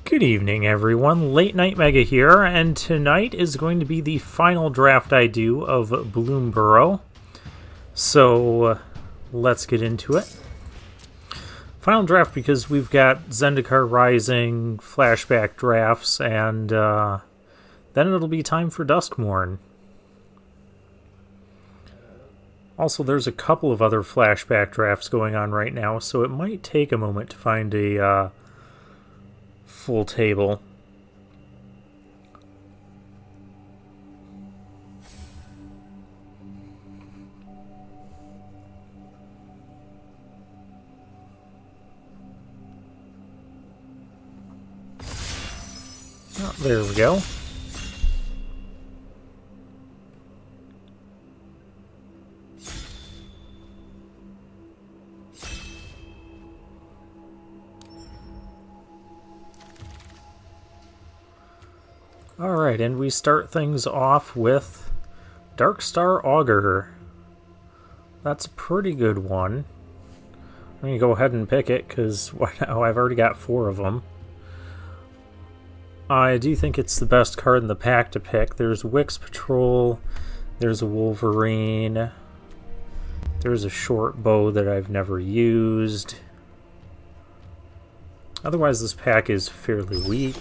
Good evening, everyone. Late Night Mega here, and tonight is going to be the final draft I do of Bloomburrow. So, let's get into it. Final draft because we've got Zendikar Rising, flashback drafts, and then it'll be time for Duskmourn. Also, there's a couple of other flashback drafts going on right now, so it might take a moment to find a full table. Oh, there we go. Alright, and we start things off with Darkstar Augur. That's a pretty good one. I'm going to go ahead and pick it, because I've already got 4 of them. I do think it's the best card in the pack to pick. There's Wix Patrol, there's a Wolverine, there's a short bow that I've never used. Otherwise, this pack is fairly weak.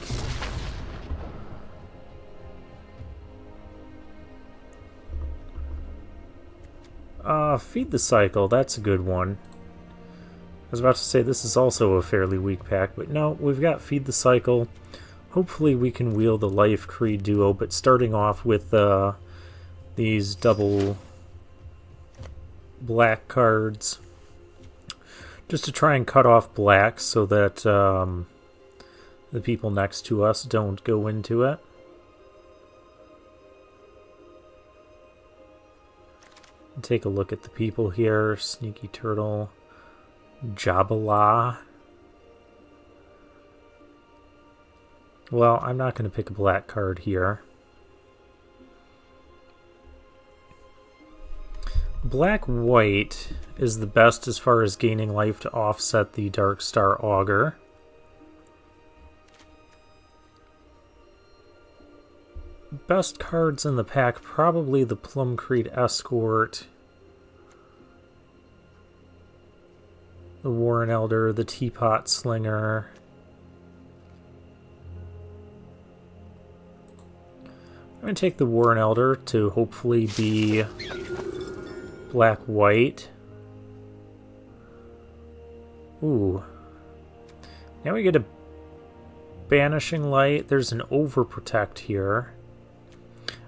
Feed the Cycle, that's a good one. I was about to say this is also a fairly weak pack, but no, we've got Feed the Cycle. Hopefully we can wheel the Life Creed duo, but starting off with these double black cards, just to try and cut off black so that the people next to us don't go into it. Take a look at the people here. Sneaky Turtle, Jabala. Well, I'm not going to pick a black card here. Black-white is the best as far as gaining life to offset the Darkstar Augur. Best cards in the pack, probably the Plumcreed Escort, the Warren Elder, the Teapot Slinger. I'm going to take the Warren Elder to hopefully be black-white. Ooh. Now we get a Banishing Light. There's an Overprotect here.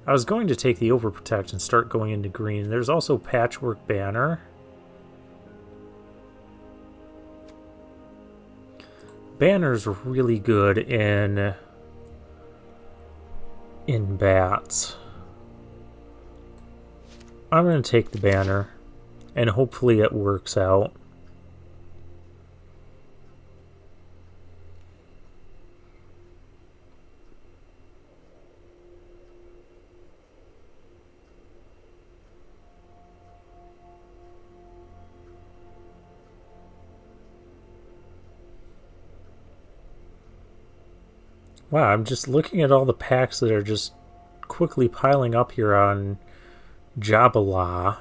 I was going to take the Overprotect and start going into green. There's also Patchwork Banner. Banner's really good in bats. I'm going to take the Banner, and hopefully it works out. Wow, I'm just looking at all the packs that are just quickly piling up here on Jabala.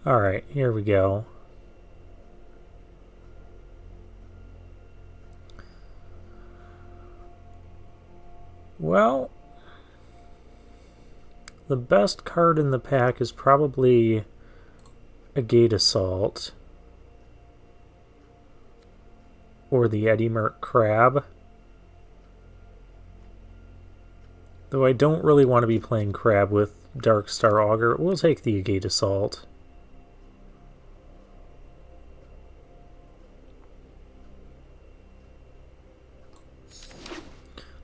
Alright, here we go. Well, the best card in the pack is probably a Gate Assault, or the Eddie Merc Crab. Though I don't really want to be playing Crab with Darkstar Augur, we'll take the Gate Assault.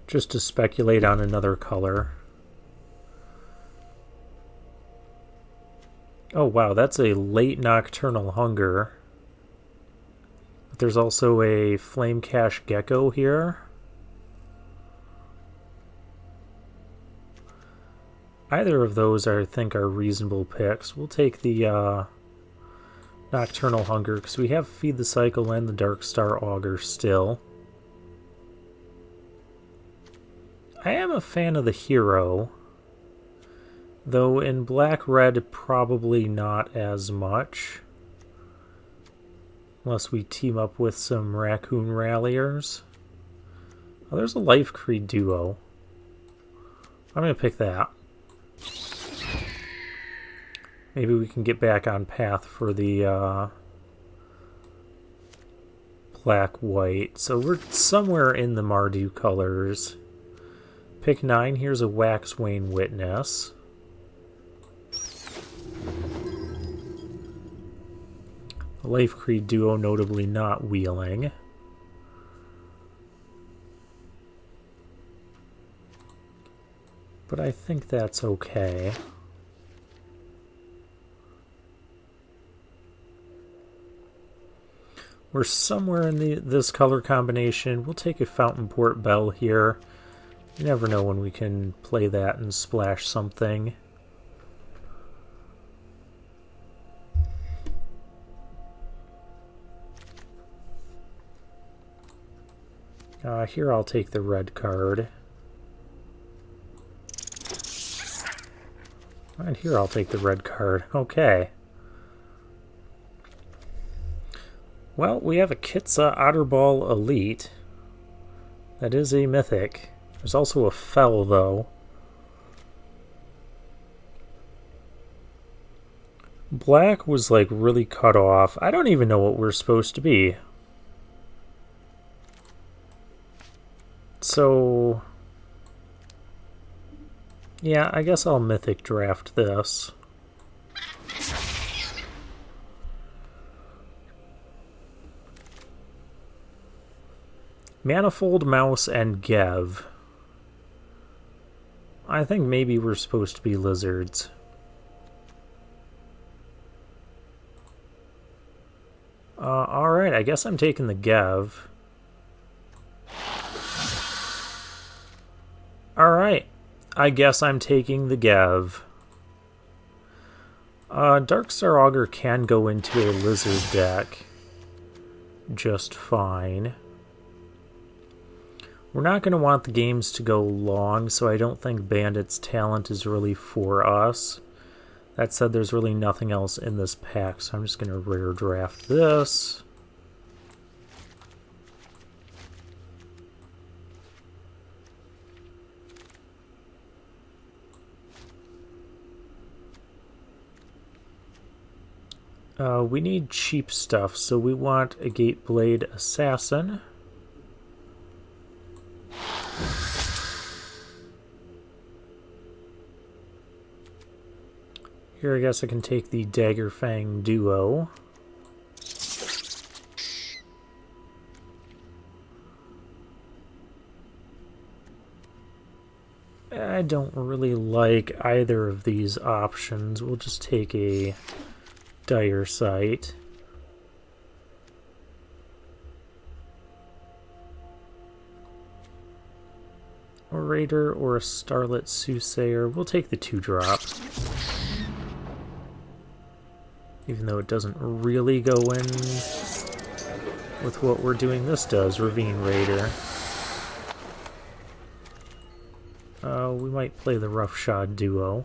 Just to speculate on another color. Oh wow, that's a late Nocturnal Hunger. But there's also a Flame Cache Gecko here. Either of those I think are reasonable picks. We'll take the Nocturnal Hunger because we have Feed the Cycle and the Dark Star Augur still. I am a fan of the hero, though in black-red probably not as much. Unless we team up with some Raccoon Ralliers. Oh, there's a Life Creed duo. I'm going to pick that. Maybe we can get back on path for the black-white. So we're somewhere in the Mardu colors. Pick 9. Here's a Waxwane Witness. The Life Creed duo notably not wheeling. But I think that's okay. We're somewhere in this color combination. We'll take a Fountain Port Bell here. You never know when we can play that and splash something. Here I'll take the red card. And here I'll take the red card. Okay. Well, we have a Kitsa Otterball Elite. That is a mythic. There's also a Fell, though. Black was, like, really cut off. I don't even know what we're supposed to be. So... yeah, I guess I'll mythic draft this. Manifold, Mouse, and Gev. I think maybe we're supposed to be lizards. Alright, I guess I'm taking the Gev. Alright, I guess I'm taking the Gev. Dark Star Augur can go into a lizard deck just fine. We're not going to want the games to go long, so I don't think Bandit's talent is really for us. That said, there's really nothing else in this pack, so I'm just going to rare draft this. We need cheap stuff, so we want a Gateblade Assassin. Here I guess I can take the Daggerfang duo. I don't really like either of these options. We'll just take a Dire Sight. Orator or a Starlit Soothsayer. We'll take the 2-drop. Even though it doesn't really go in with what we're doing. This does, Ravine Raider. We might play the Roughshod duo.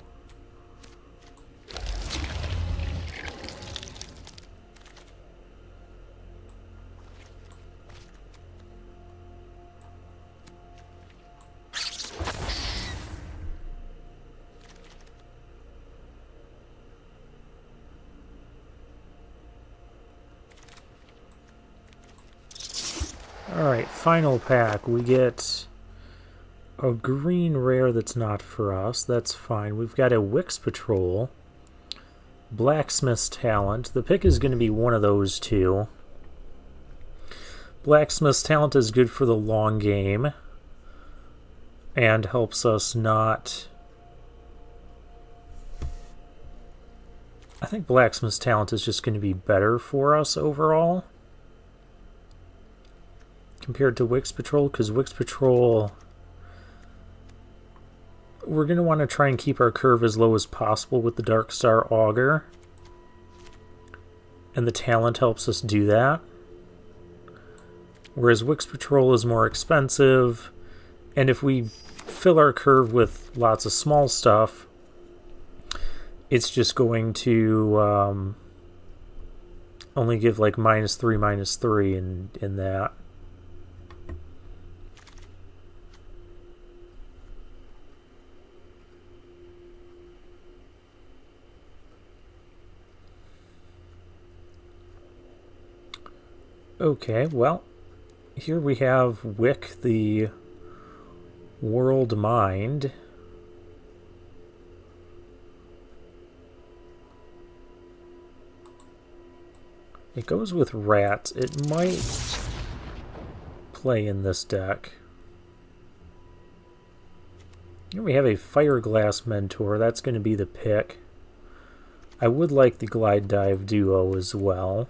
Alright, final pack. We get a green rare that's not for us. That's fine. We've got a Wix Patrol, Blacksmith's Talent. The pick is going to be one of those two. Blacksmith's Talent is good for the long game and helps us not... I think Blacksmith's Talent is just going to be better for us overall compared to Wix Patrol, because Wix Patrol we're going to want to try and keep our curve as low as possible with the Dark Star Augur. And the talent helps us do that. Whereas Wix Patrol is more expensive. And if we fill our curve with lots of small stuff, it's just going to only give like -3 in that. Okay, well, here we have Wick, the World Mind. It goes with rats. It might play in this deck. Here we have a Fireglass Mentor. That's going to be the pick. I would like the Glide Dive Duo as well.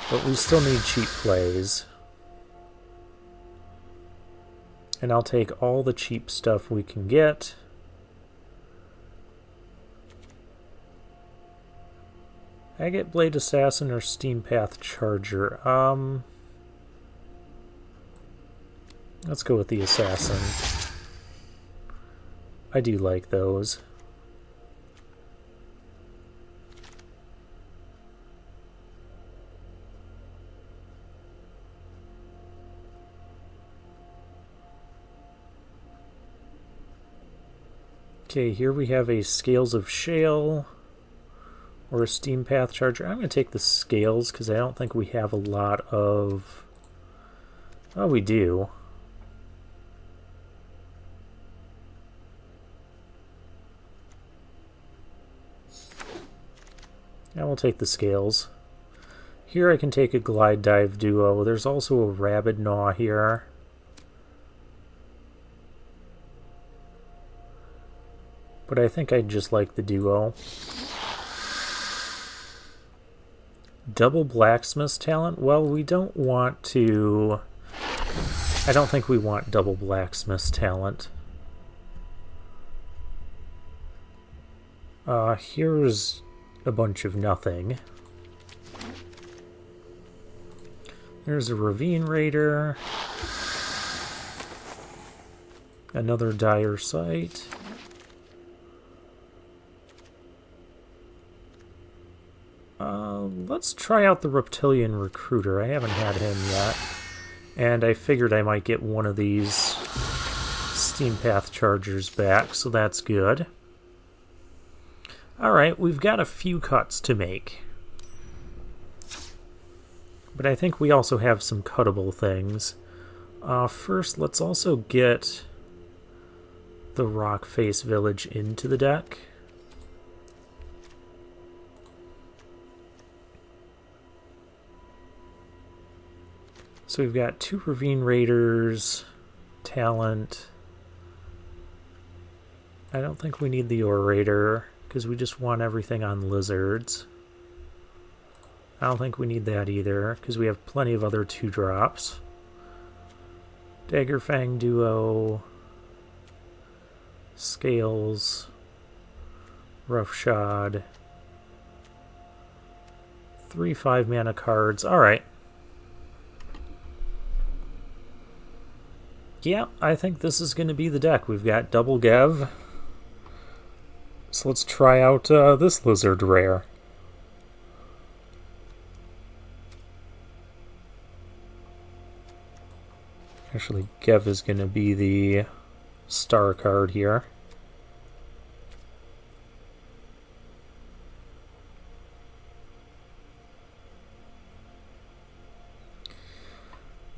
But we still need cheap plays. And I'll take all the cheap stuff we can get. Agate Blade Assassin or Steam Path Charger? Let's go with the Assassin. I do like those. Okay, here we have a Scales of Shale or a Steam Path Charger. I'm going to take the Scales because I don't think we have a lot of... Oh, we do. Yeah, we'll take the Scales. Here I can take a Glide Dive Duo. There's also a Rabid Gnaw here. But I think I'd just like the Duo. Double Blacksmith's Talent? Well, we don't want to... I don't think we want double Blacksmith's Talent. Here's a bunch of nothing. There's a Ravine Raider. Another Dire Sight. Let's try out the Reptilian Recruiter. I haven't had him yet. And I figured I might get one of these Steam Path Chargers back, so that's good. Alright, we've got a few cuts to make. But I think we also have some cuttable things. First, let's also get the Rockface Village into the deck. So we've got 2 Ravine Raiders, Talent. I don't think we need the Orator, because we just want everything on Lizards. I don't think we need that either, because we have plenty of other 2-drops. Daggerfang Duo, Scales, Roughshod, 3 5-mana cards. Alright. Yeah, I think this is going to be the deck. We've got double Gev. So let's try out this Lizard Rare. Actually, Gev is going to be the star card here.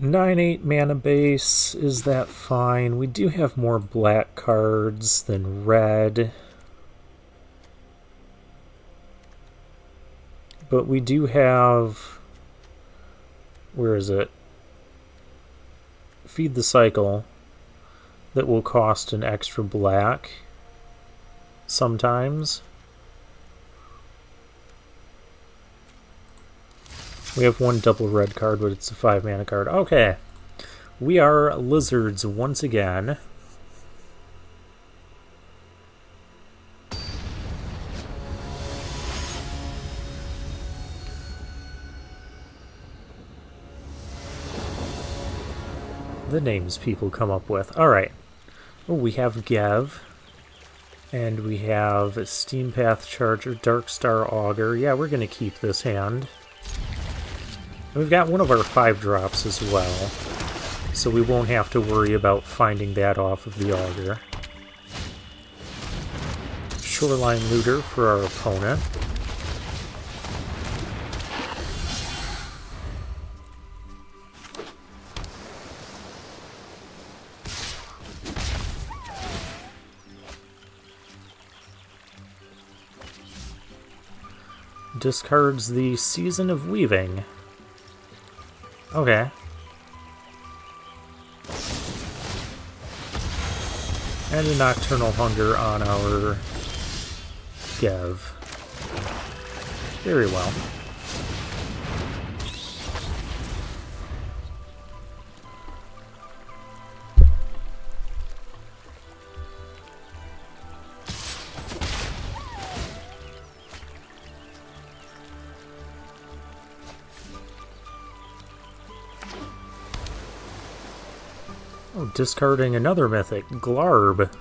(9/8) mana base. Is that fine? We do have more black cards than red. But we do have... Where is it? Feed the Cycle. That will cost an extra black. Sometimes. We have 1 double red card, but it's a 5-mana card. Okay. We are Lizards once again. The names people come up with. Alright. Oh, we have Gev. And we have Steam Path Charger, Darkstar Augur. Yeah, we're going to keep this hand. We've got one of our 5 drops as well, so we won't have to worry about finding that off of the Augur. Shoreline Looter for our opponent. Discards the Season of Weaving. Okay. And a Nocturnal Hunger on our Gev. Very well. Oh, discarding another mythic, Glarb.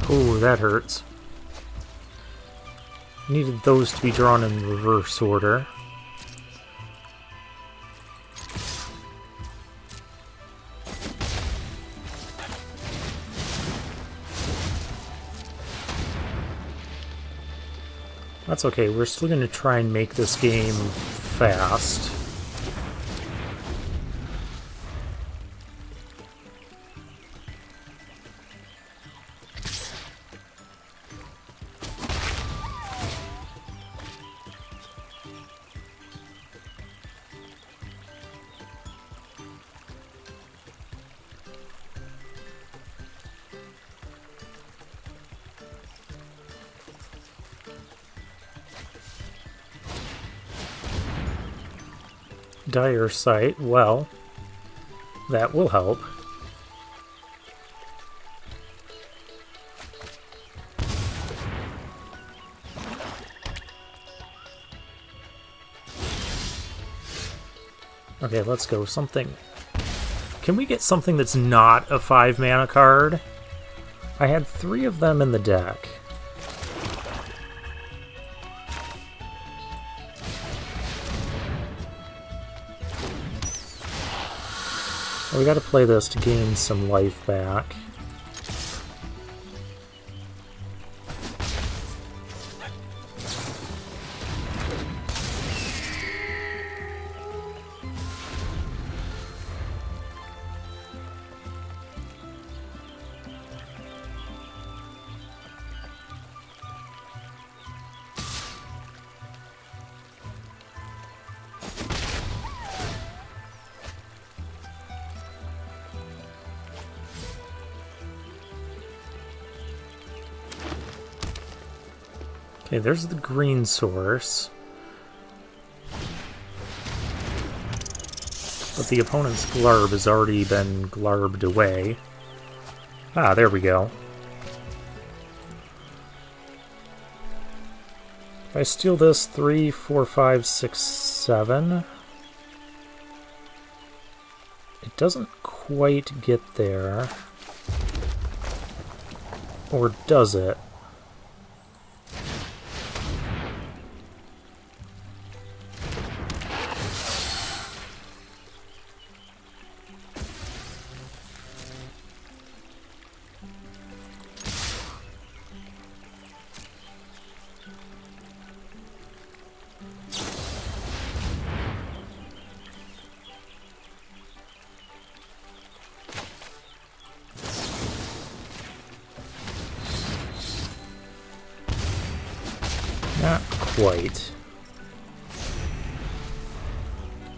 Oh, that hurts. Needed those to be drawn in reverse order. That's okay, we're still going to try and make this game fast. Dire Sight, well, that will help. Okay, let's go. Something. Can we get something that's not a 5-mana card? I had 3 of them in the deck. We gotta play this to gain some life back. Okay, there's the green source. But the opponent's Glarb has already been glarbed away. Ah, there we go. If I steal this, 3, 4, 5, 6, 7... It doesn't quite get there. Or does it? Not quite.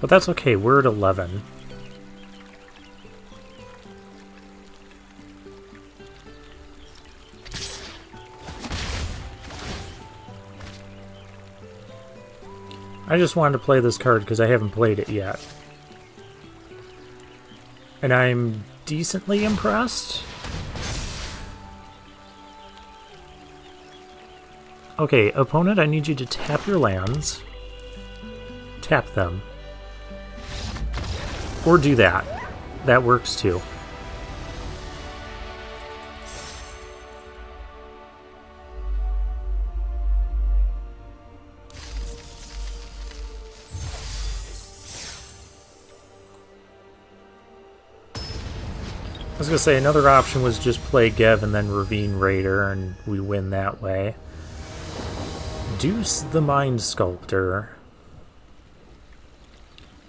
But that's okay, we're at 11. I just wanted to play this card because I haven't played it yet. And I'm decently impressed. Okay, opponent, I need you to tap your lands. tap them. Or do that. That works too. I was going to say, another option was just play Gev and then Ravine Raider, and we win that way. Deuce the Mind Sculptor.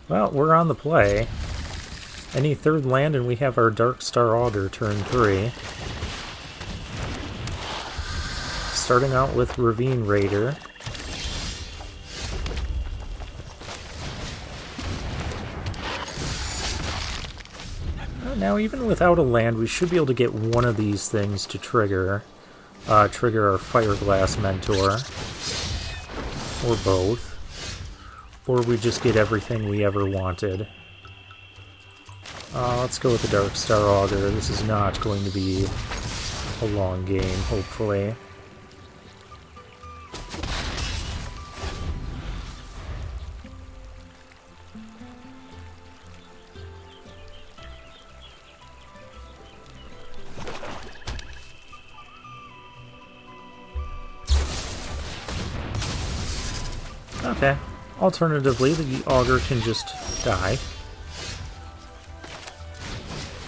Well, we're on the play. Any third land and we have our Dark Star Augur turn 3. Starting out with Ravine Raider. Now, even without a land, we should be able to get one of these things to trigger our Fireglass Mentor. Or both. Or we just get everything we ever wanted. Let's go with the Dark Star Augur. This is not going to be a long game, hopefully. Okay. Alternatively, the Augur can just die.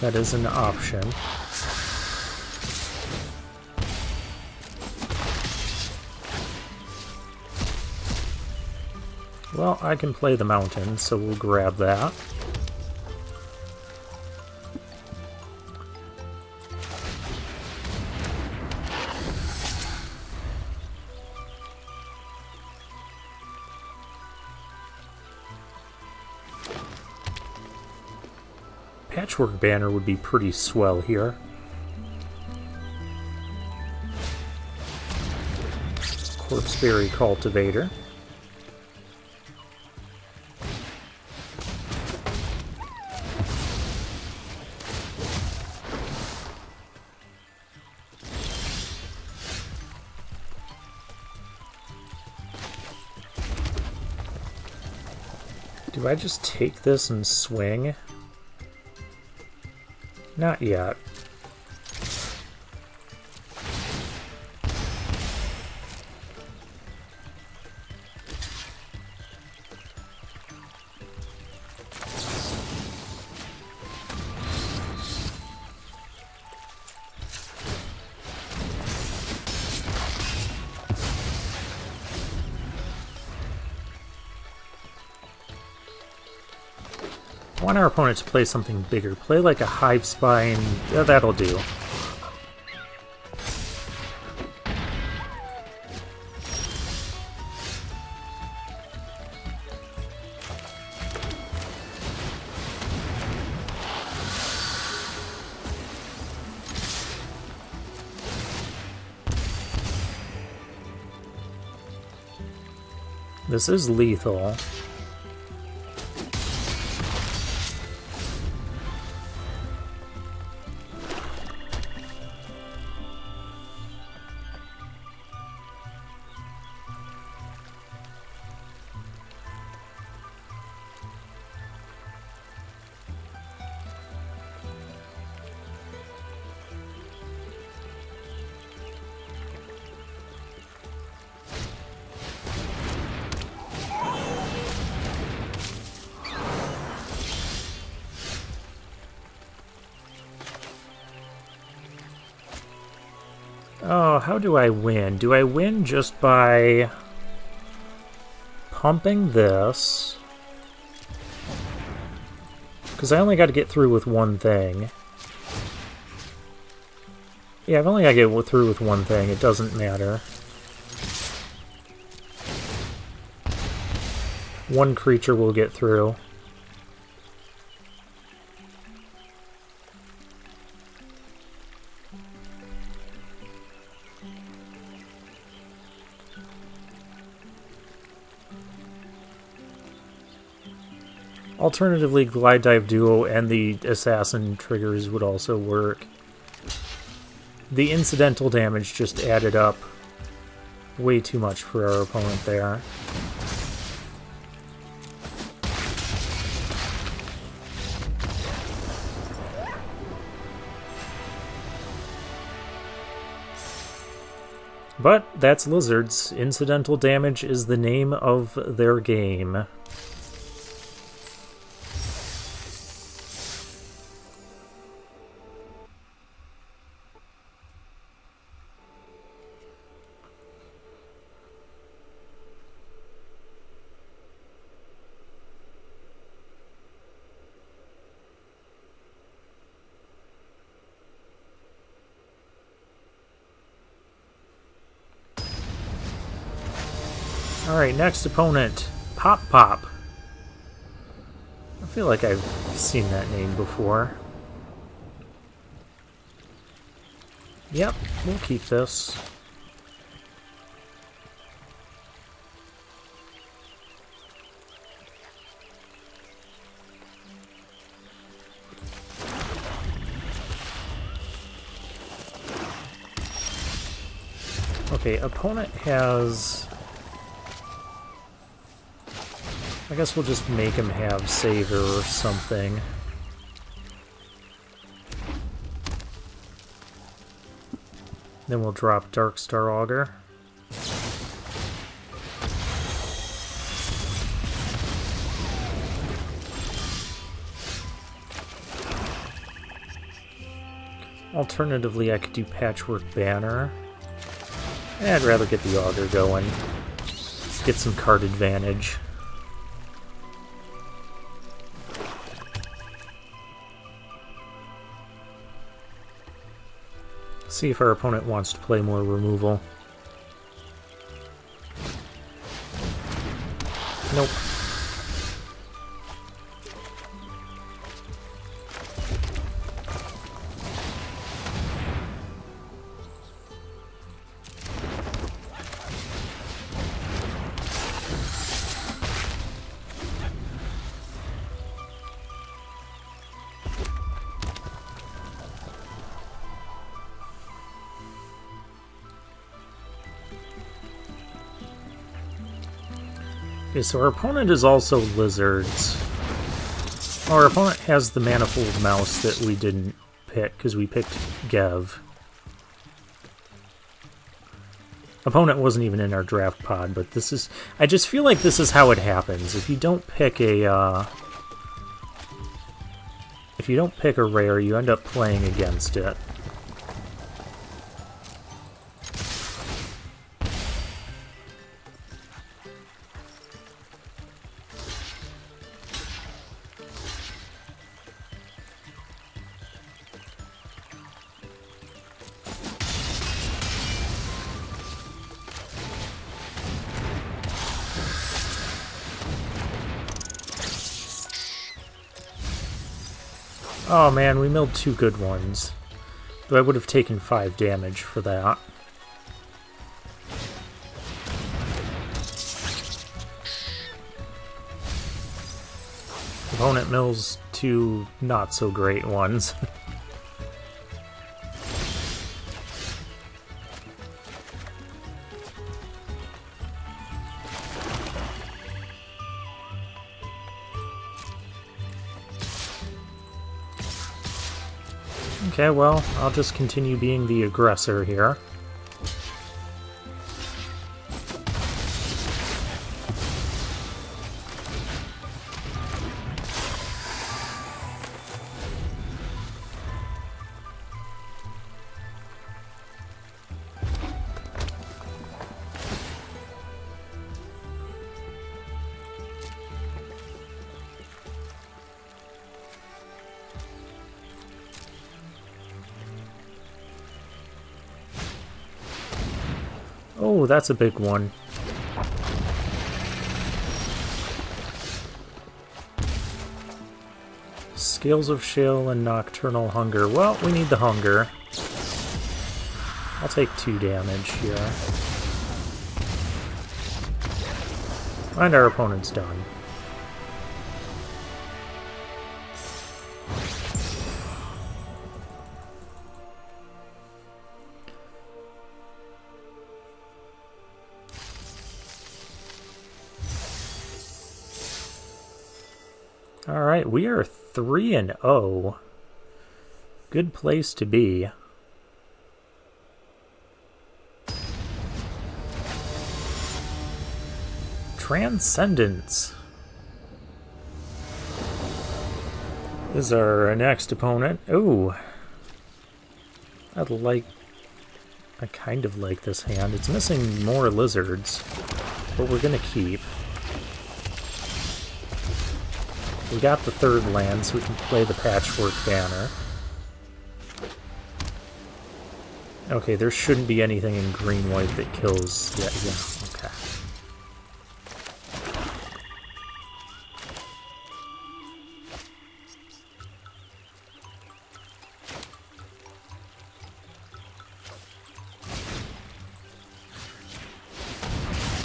That is an option. Well, I can play the mountain, so we'll grab that. Patchwork Banner would be pretty swell here. Corpseberry Cultivator. Do I just take this and swing? Not yet. I want our opponent to play something bigger. Play like a Hive Spine. Yeah, that'll do. This is lethal. Oh, how do I win? Do I win just by pumping this? Because I only got to get through with one thing. Yeah, I've only got to get through with one thing. It doesn't matter. One creature will get through. Alternatively, Glide Dive Duo and the Assassin triggers would also work. The incidental damage just added up way too much for our opponent there. But that's lizards. Incidental damage is the name of their game. Alright, next opponent, Pop Pop. I feel like I've seen that name before. Yep, we'll keep this. Okay, opponent has... I guess we'll just make him have Saver or something. Then we'll drop Darkstar Augur. Alternatively, I could do Patchwork Banner. I'd rather get the Augur going. Get some card advantage. See if our opponent wants to play more removal. Nope. Okay, so our opponent is also lizards. Our opponent has the Manifold Mouse that we didn't pick, because we picked Gev. Opponent wasn't even in our draft pod, but this is... I just feel like this is how it happens. If you don't pick a, if you don't pick a rare, you end up playing against it. Oh man, we milled 2 good ones. Though I would have taken 5 damage for that. Opponent mills 2 not so great ones. Okay, well, I'll just continue being the aggressor here. Oh, that's a big one. Scales of Shale and Nocturnal Hunger. Well, we need the hunger. I'll take 2 damage here. And our opponent's done. Alright, we are 3-0. Good place to be. Transcendence is our next opponent. Ooh. I kind of like this hand. It's missing more lizards, but we're gonna keep. We got the third land, so we can play the Patchwork Banner. Okay, there shouldn't be anything in green-white that kills... Yeah, okay.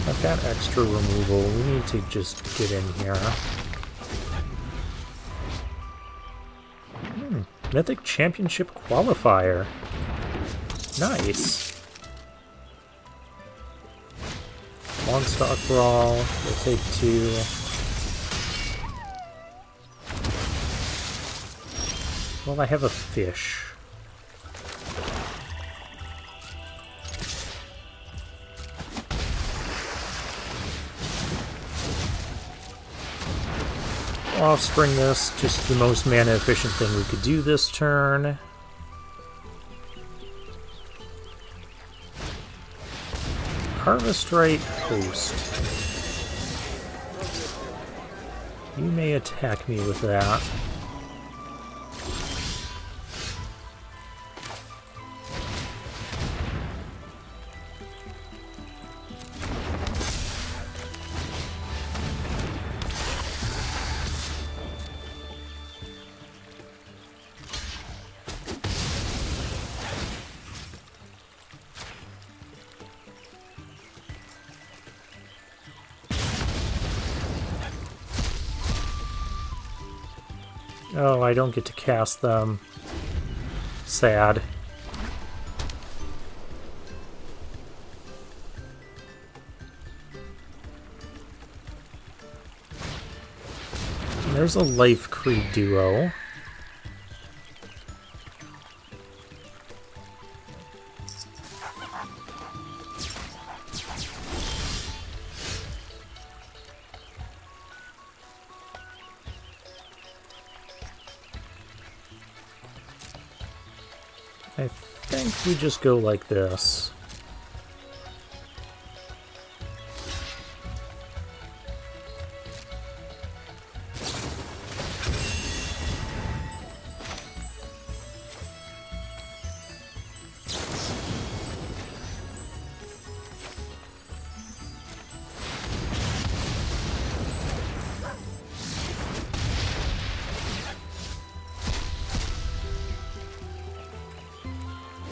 I've got extra removal. We need to just get in here. Mythic Championship Qualifier. Nice. Longstalk Brawl. We'll take 2. Well, I have a fish. Offspring this, just the most mana efficient thing we could do this turn. Harvest Right Host. You may attack me with that. Oh, I don't get to cast them. Sad. And there's a Life Creed duo. I think we just go like this.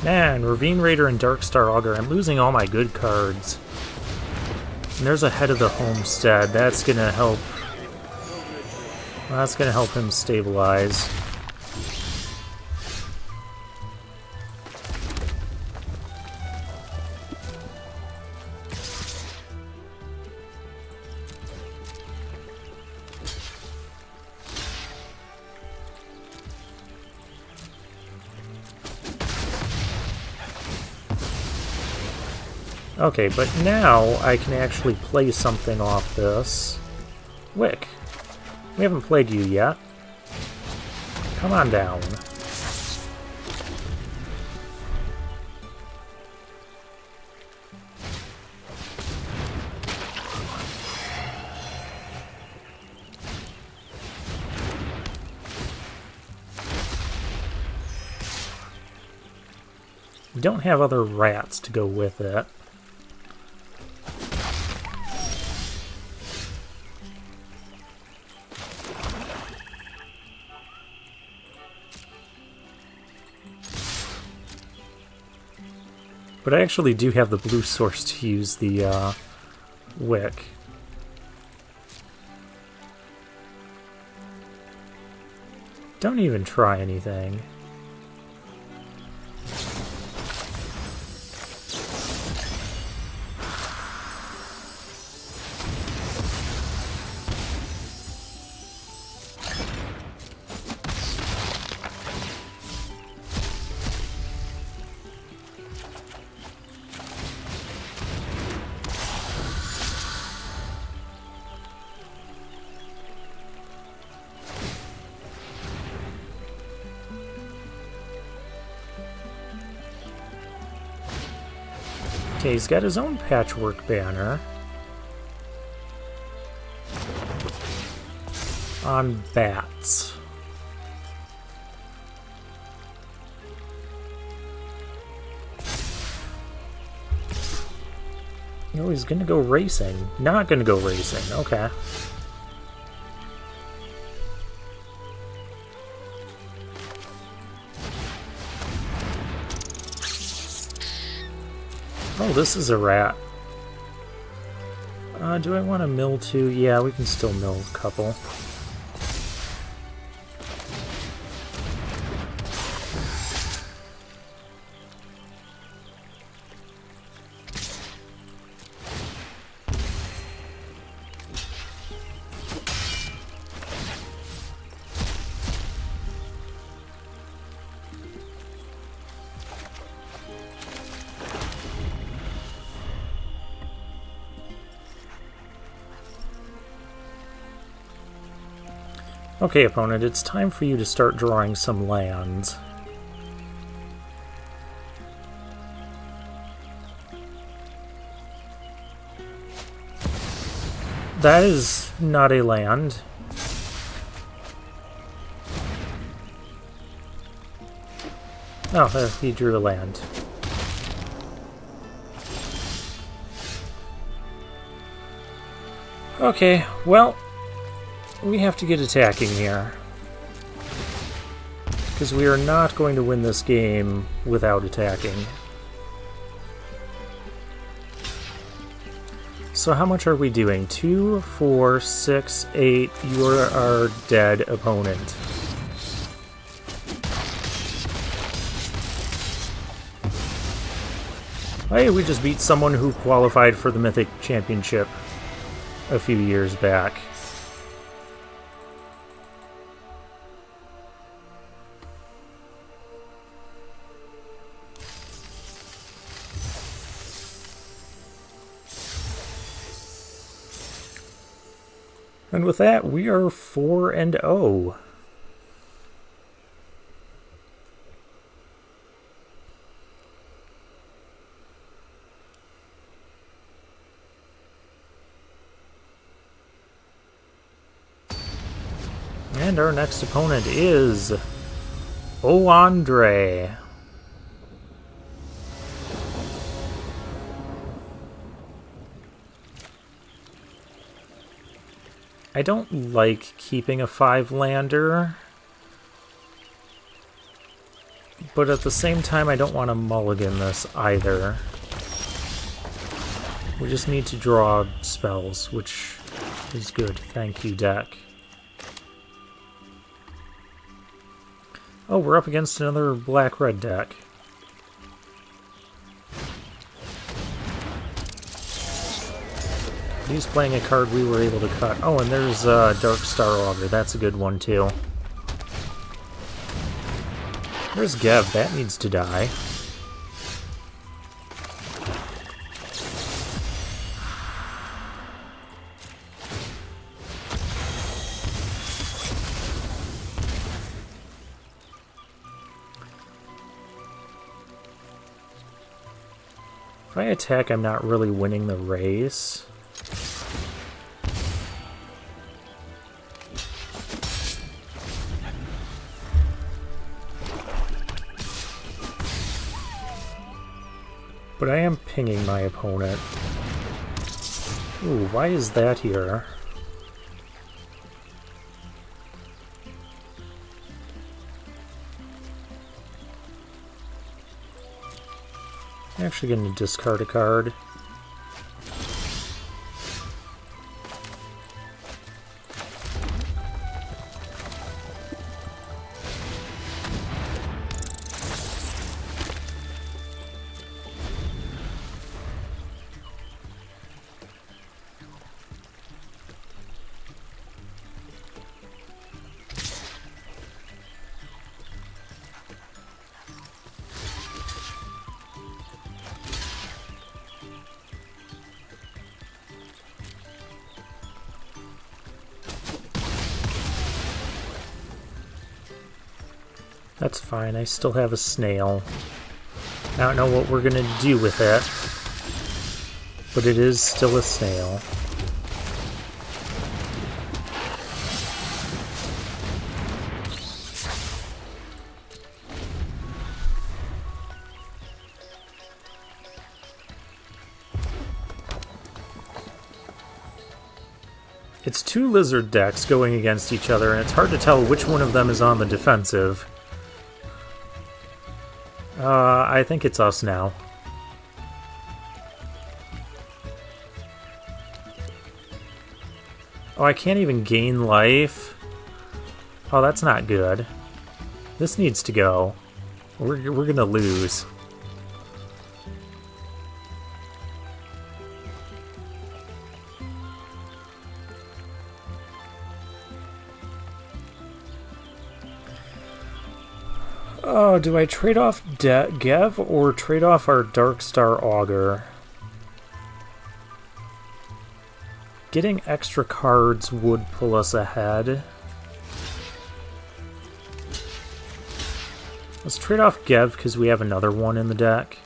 Man, Ravine Raider and Darkstar Augur, I'm losing all my good cards. And there's a Head of the Homestead, that's gonna help. Well, that's gonna help him stabilize. Okay, but now I can actually play something off this. Wick, we haven't played you yet. Come on down. We don't have other rats to go with it. But I actually do have the blue source to use the wick. Don't even try anything. Okay, he's got his own patchwork banner. On bats. Oh, he's gonna go racing. Not gonna go racing, okay. Oh, this is a rat. Do I want to mill two? Yeah, we can still mill a couple. Okay, opponent, it's time for you to start drawing some lands. That is not a land. Oh, he drew a land. Okay, well, we have to get attacking here. Because we are not going to win this game without attacking. So how much are we doing? 2, 4, 6, 8. You're our dead opponent. Hey, we just beat someone who qualified for the Mythic Championship a few years back. And with that, we are 4-0. And our next opponent is Andre. I don't like keeping a 5-lander, but at the same time I don't want to mulligan this either. We just need to draw spells, which is good. Thank you, deck. Oh, we're up against another black-red deck. He's playing a card we were able to cut. Oh, and there's Dark Star Augur. That's a good one, too. Where's Gev? That needs to die. If I attack, I'm not really winning the race. But I am pinging my opponent. Ooh, why is that here? I'm actually going to discard a card. That's fine, I still have a snail. I don't know what we're gonna do with it. but it is still a snail. It's two lizard decks going against each other, and it's hard to tell which one of them is on the defensive. I think it's us now. Oh, I can't even gain life. Oh, that's not good. This needs to go. We're gonna lose. Oh, do I trade off Gev or trade off our Darkstar Augur? Getting extra cards would pull us ahead. Let's trade off Gev because we have another one in the deck.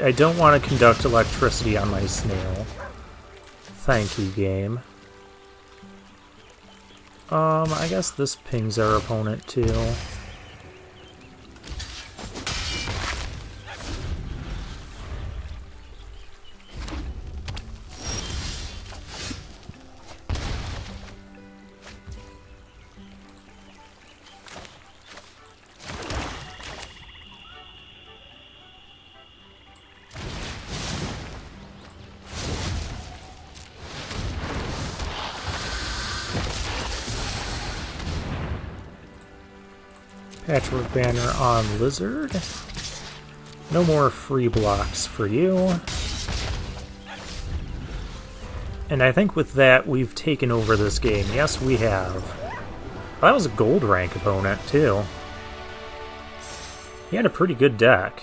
I don't want to conduct electricity on my snail. Thank you, game. I guess this pings our opponent too. Patchwork banner on Lizard. No more free blocks for you. And I think with that, we've taken over this game. Yes, we have. Well, that was a gold rank opponent, too. He had a pretty good deck.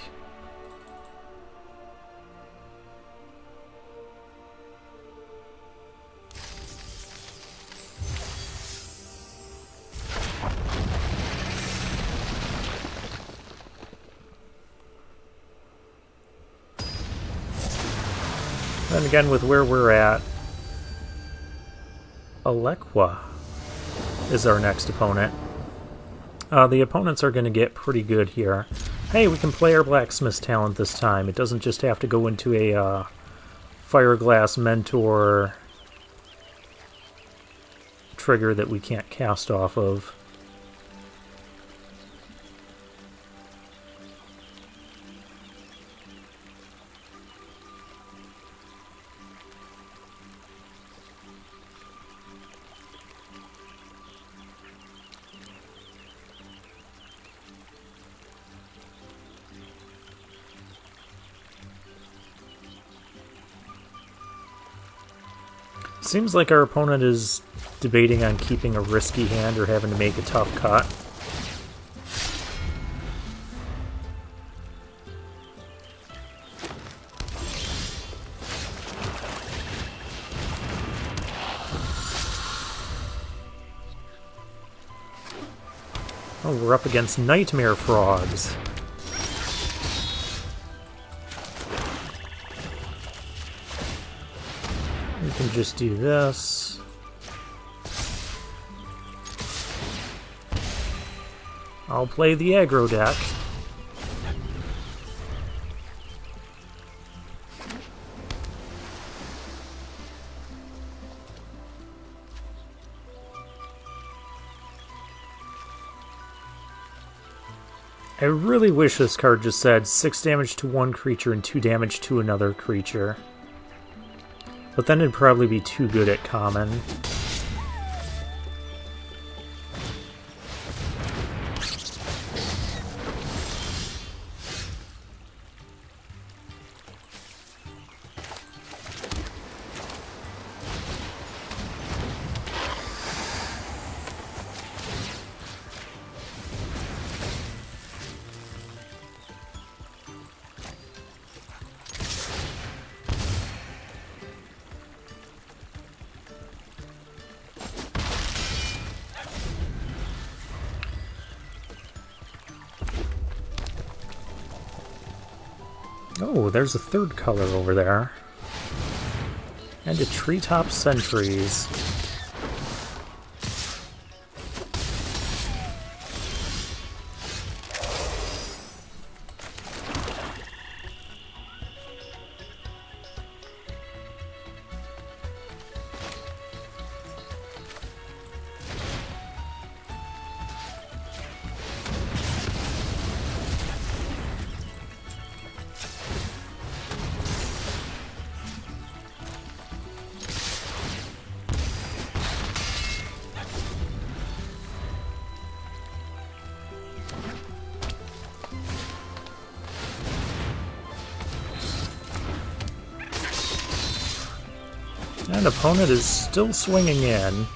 And again, with where we're at, Alequa is our next opponent. The opponents are going to get pretty good here. Hey, we can play our Blacksmith's Talent this time. It doesn't just have to go into a Fireglass Mentor trigger that we can't cast off of. Seems like our opponent is debating on keeping a risky hand or having to make a tough cut. Oh, we're up against Nightmare Frogs. We can just do this. I'll play the aggro deck. I really wish this card just said 6 damage to one creature and 2 damage to another creature. But then it'd probably be too good at common. Oh, there's a third color over there. And a treetop sentries. And opponent is still swinging in.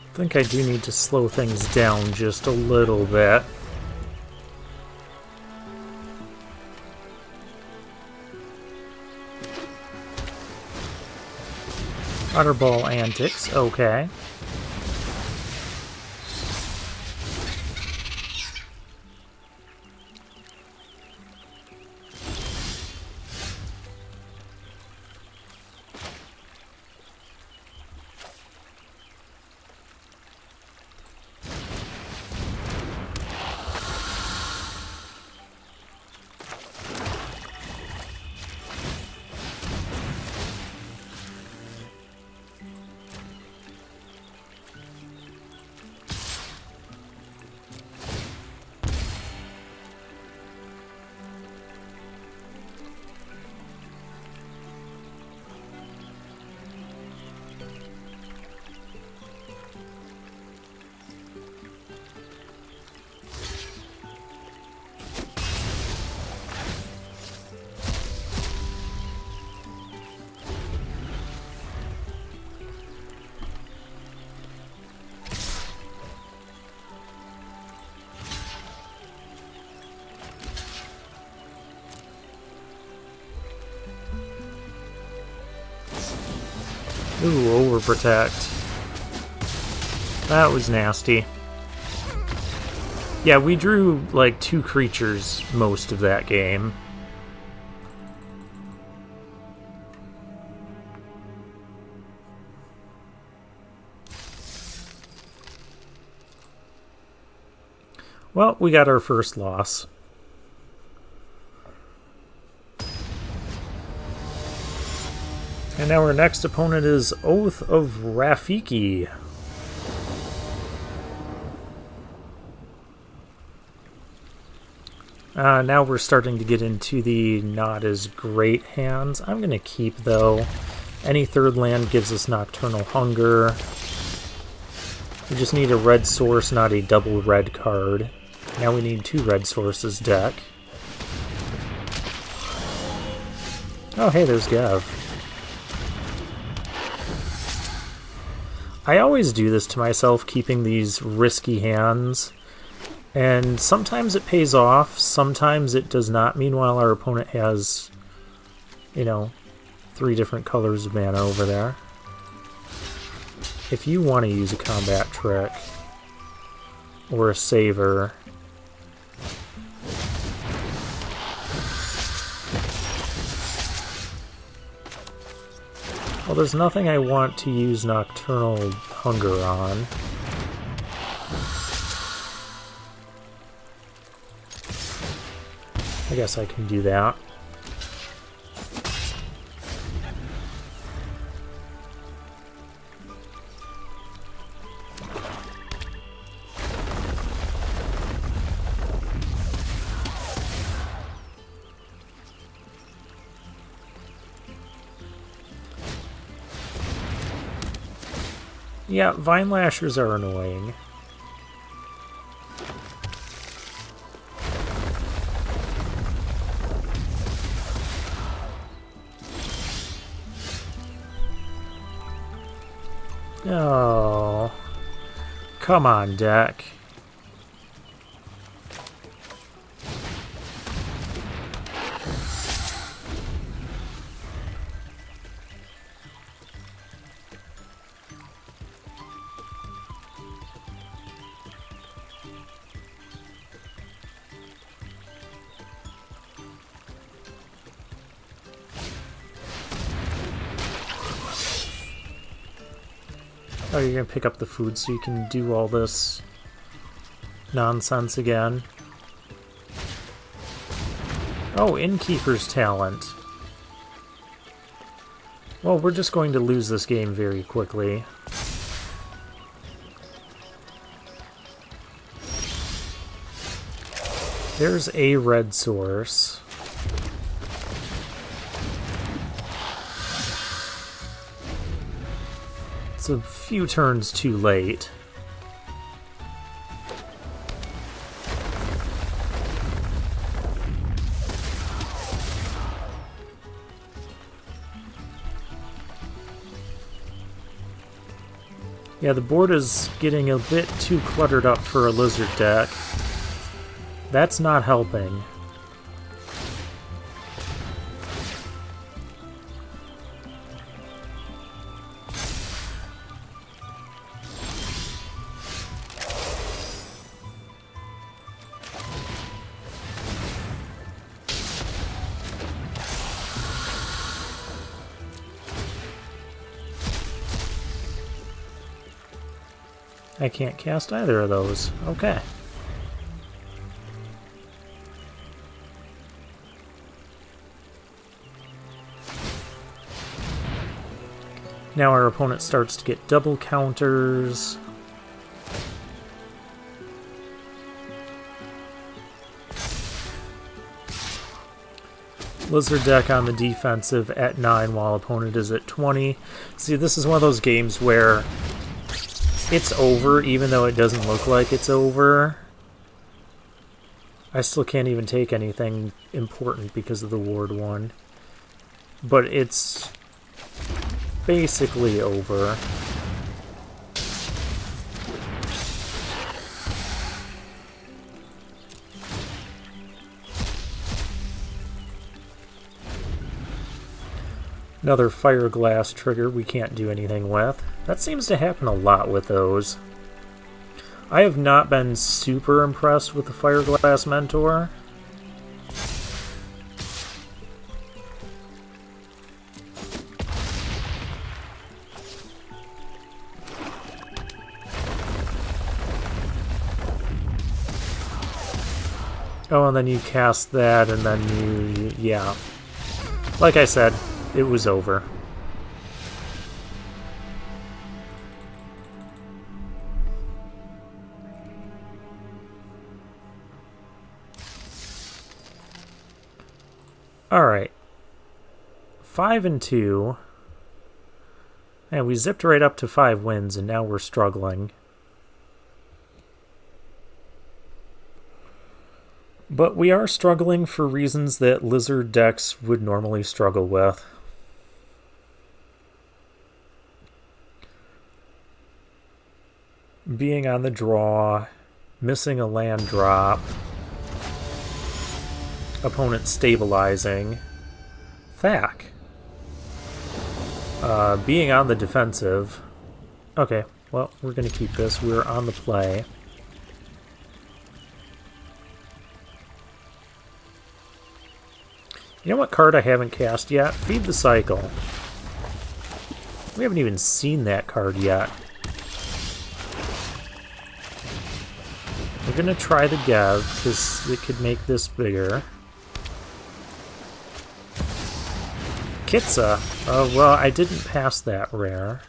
I think I do need to slow things down just a little bit. Butterball antics, okay. Ooh, overprotect. That was nasty. Yeah, we drew like 2 creatures most of that game. Well, we got our first loss. And now our next opponent is Oath of Rafiki. Now we're starting to get into the not as great hands. I'm going to keep, though. Any third land gives us Nocturnal Hunger. We just need a red source, not a double red card. Now we need 2 red sources deck. Oh, hey, there's Gav. I always do this to myself, keeping these risky hands, and sometimes it pays off, sometimes it does not. Meanwhile, our opponent has, 3 different colors of mana over there. If you want to use a combat trick, or a saver, well, there's nothing I want to use Nocturnal Hunger on. I guess I can do that. Yeah, Vine Lashers are annoying. Oh. Come on, deck. Oh, you're gonna pick up the food so you can do all this nonsense again. Oh, Innkeeper's Talent. Well, we're just going to lose this game very quickly. There's a red source. It's a few turns too late. Yeah, the board is getting a bit too cluttered up for a lizard deck. That's not helping. I can't cast either of those. Okay. Now our opponent starts to get double counters. Lizard deck on the defensive at 9 while opponent is at 20. See, this is one of those games where it's over even though it doesn't look like it's over. I still can't even take anything important because of the Ward 1. But it's basically over. Another fire glass trigger we can't do anything with. That seems to happen a lot with those. I have not been super impressed with the fire glass mentor. Oh, and then you cast that, and then yeah. Like I said, it was over. Alright. 5-2. And we zipped right up to 5 wins, and now we're struggling. But we are struggling for reasons that lizard decks would normally struggle with. Being on the draw, missing a land drop, opponent stabilizing, Thack. Being on the defensive. Okay, well, we're going to keep this. We're on the play. You know what card I haven't cast yet? Feed the Cycle. We haven't even seen that card yet. We're going to try the Gev, because it could make this bigger. Kitsa. Oh, well, I didn't pass that rare.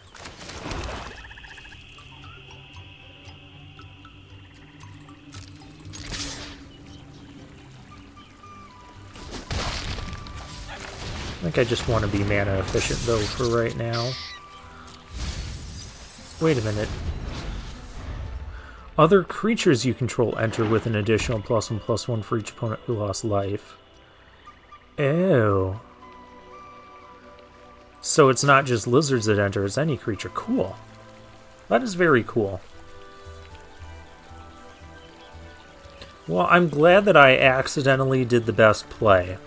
I think I just want to be mana efficient, though, for right now. Wait a minute. Other creatures you control enter with an additional +1/+1 for each opponent who lost life. Ew. So it's not just lizards that enter, it's any creature. Cool. That is very cool. Well, I'm glad that I accidentally did the best play.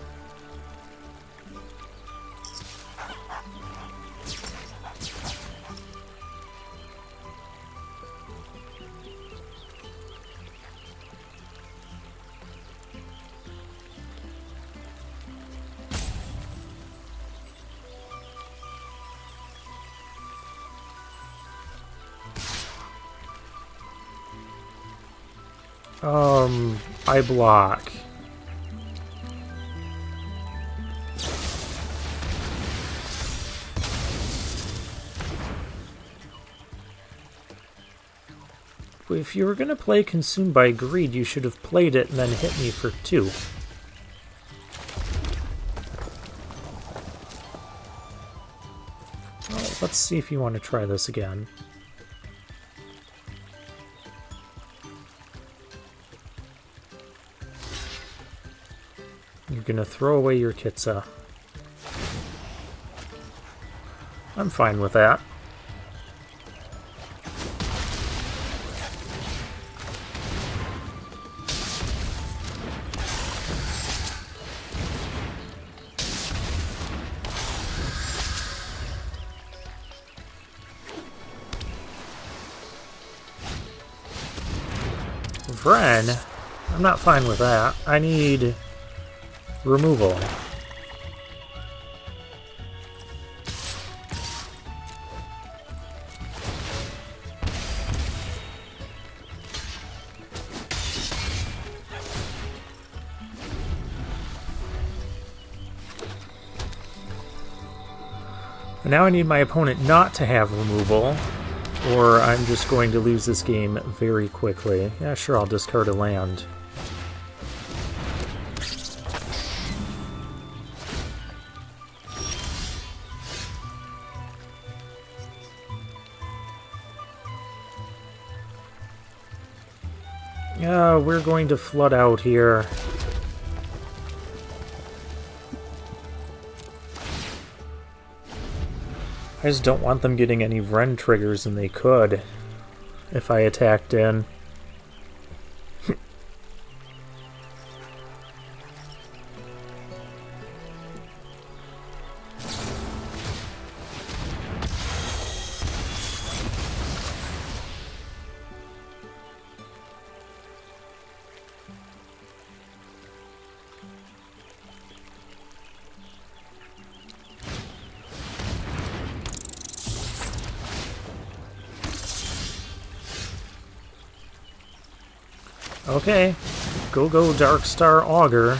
I block. If you were going to play Consumed by Greed, you should have played it and then hit me for 2. Well, let's see if you want to try this again. You're going to throw away your Kitsa. I'm fine with that. Vren? I'm not fine with that. I need removal. And now I need my opponent not to have removal, or I'm just going to lose this game very quickly. Yeah, sure, I'll discard a land. We're going to flood out here. I just don't want them getting any Vren triggers, and they could if I attacked in. Okay, go Darkstar Augur.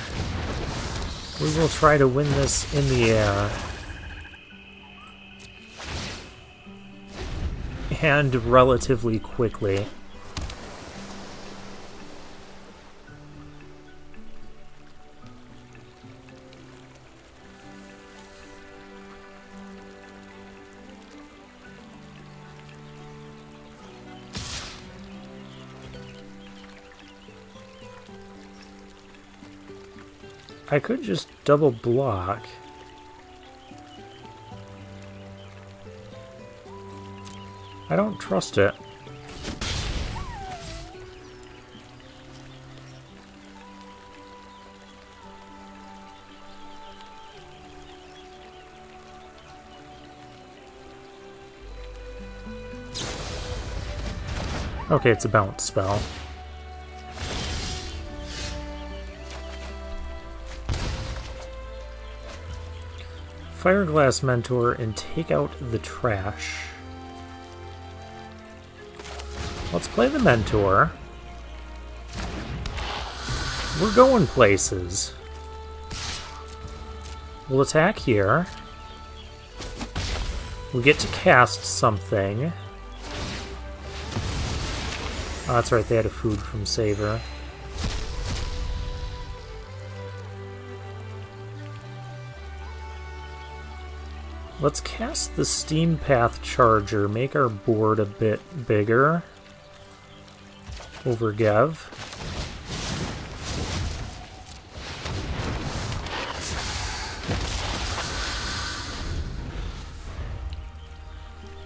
We will try to win this in the air. And relatively quickly. I could just double block. I don't trust it. Okay, it's a bounce spell. Fireglass Mentor and take out the trash. Let's play the Mentor. We're going places. We'll attack here. We get to cast something. Oh, that's right, they had a food from Savor. Let's cast the Steam Path Charger, make our board a bit bigger. Over Gev.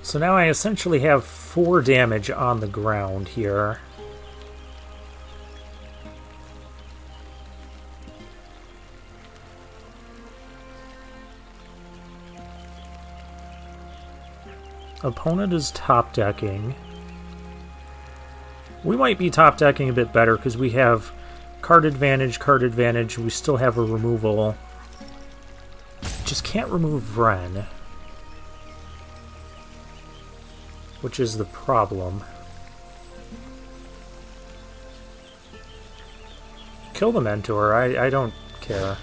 So now I essentially have 4 damage on the ground here. Opponent is top decking. We might be top decking a bit better because we have card advantage, card advantage. We still have a removal. Just can't remove Vren, which is the problem. Kill the Mentor. I don't care.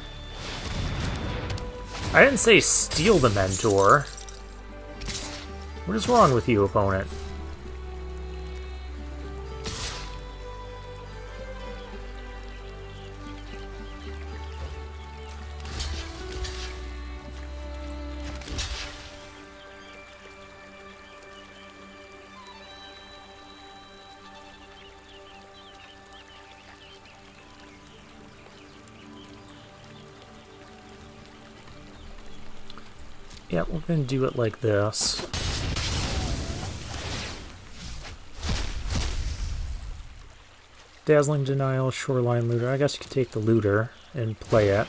I didn't say steal the Mentor. What is wrong with you, opponent? Yeah, we're going to do it like this. Dazzling Denial, Shoreline Looter. I guess you could take the Looter and play it.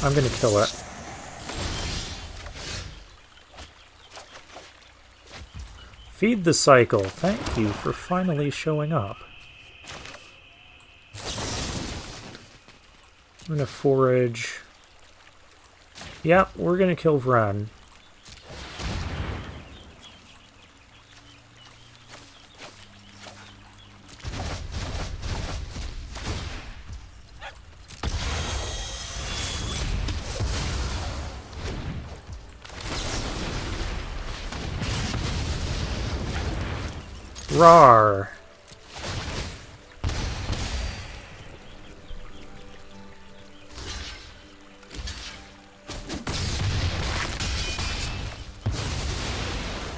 I'm going to kill it. Feed the Cycle. Thank you for finally showing up. I'm going to forage. Yep, we're going to kill Vren. Rawr.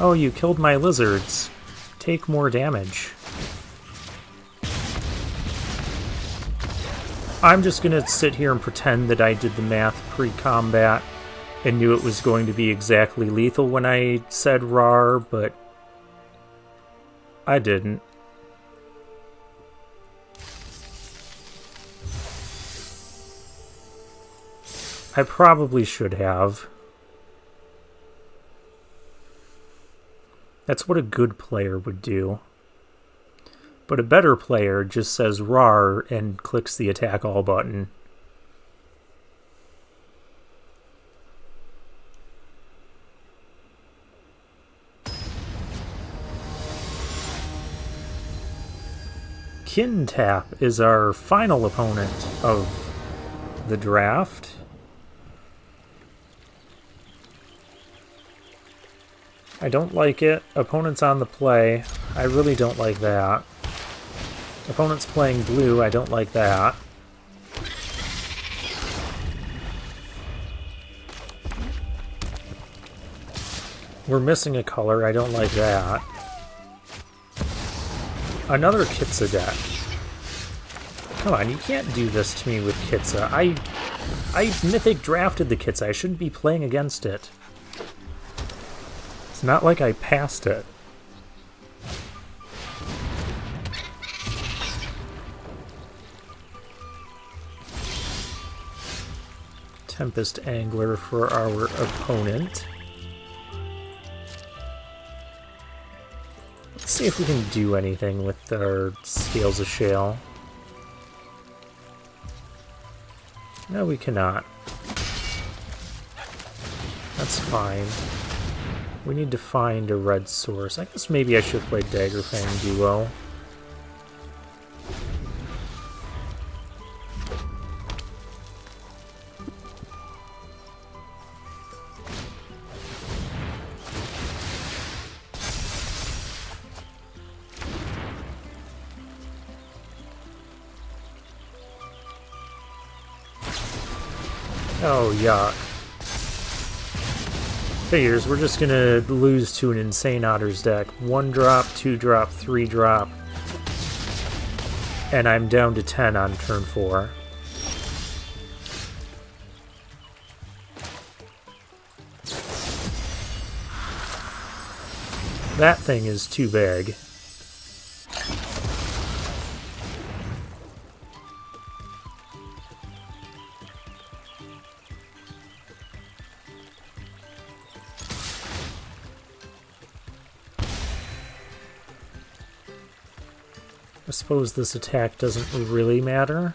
Oh, you killed my lizards. Take more damage. I'm just gonna sit here and pretend that I did the math pre-combat and knew it was going to be exactly lethal when I said rawr, but I didn't. I probably should have. That's what a good player would do. But a better player just says rawr and clicks the attack all button. Kintap is our final opponent of the draft. I don't like it. Opponent's on the play. I really don't like that. Opponent's playing blue. I don't like that. We're missing a color. I don't like that. Another Kitsa deck. Come on, you can't do this to me with Kitsa. I mythic drafted the Kitsa. I shouldn't be playing against it. It's not like I passed it. Tempest Angler for our opponent. Let's see if we can do anything with our Scales of Shale. No, we cannot. That's fine. We need to find a red source. I guess maybe I should play Daggerfang Duo. Oh, yuck. Figures, we're just gonna lose to an Insane Otters deck. 1 drop, 2 drop, 3 drop. And I'm down to 10 on turn 4. That thing is too big. I suppose this attack doesn't really matter.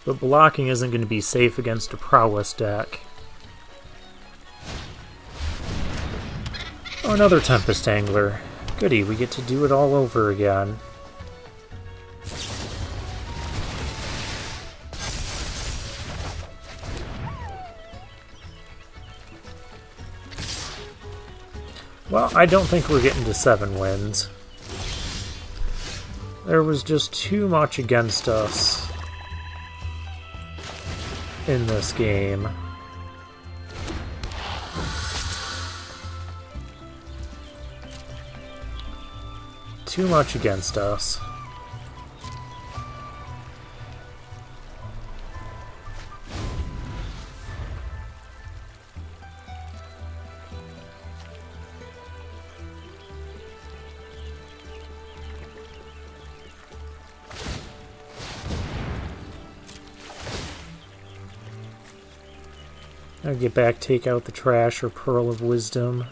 But blocking isn't going to be safe against a prowess deck. Oh, another Tempest Angler. Goody, we get to do it all over again. Well, I don't think we're getting to 7 wins. There was just too much against us in this game. Too much against us. I'll get back, take out the trash or Pearl of Wisdom.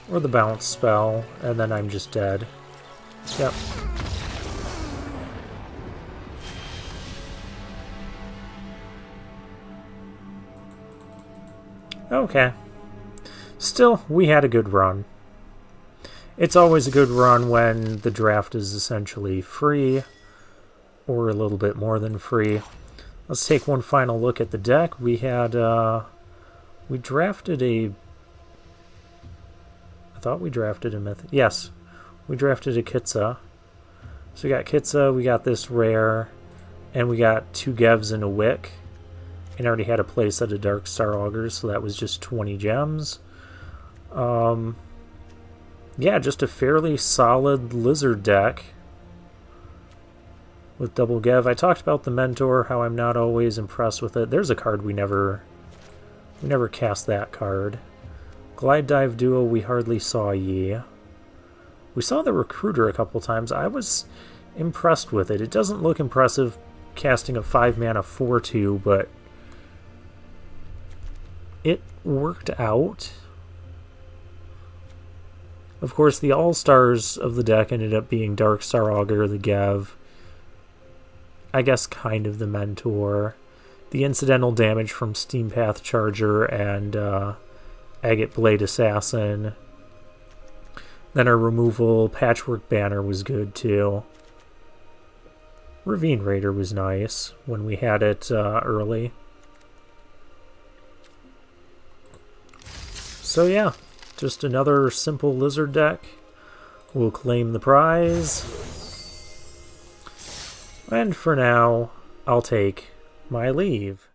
Or the bounce spell, and then I'm just dead. Yep. Okay. Still, we had a good run. It's always a good run when the draft is essentially free, or a little bit more than free. Let's take one final look at the deck. We had, we drafted a... I thought we drafted a myth. Yes, we drafted a Kitsa. So we got Kitsa, we got this rare, and we got 2 Gevs and a Wick. And I already had a playset of Dark Star Augurs, so that was just 20 gems. Yeah, just a fairly solid Lizard deck with double Gev. I talked about the Mentor, how I'm not always impressed with it. There's a card we never cast that card. Glide Dive Duo, we hardly saw ye. We saw the Recruiter a couple times. I was impressed with it. It doesn't look impressive casting a 5-mana 4/2, but it worked out. Of course, the all-stars of the deck ended up being Dark Star Augur, the Gev, I guess kind of the Mentor, the incidental damage from Steampath Charger, and Agate Blade Assassin. Then our removal Patchwork Banner was good too. Ravine Raider was nice when we had it early. So yeah, just another simple Lizard deck. We'll claim the prize. And for now, I'll take my leave.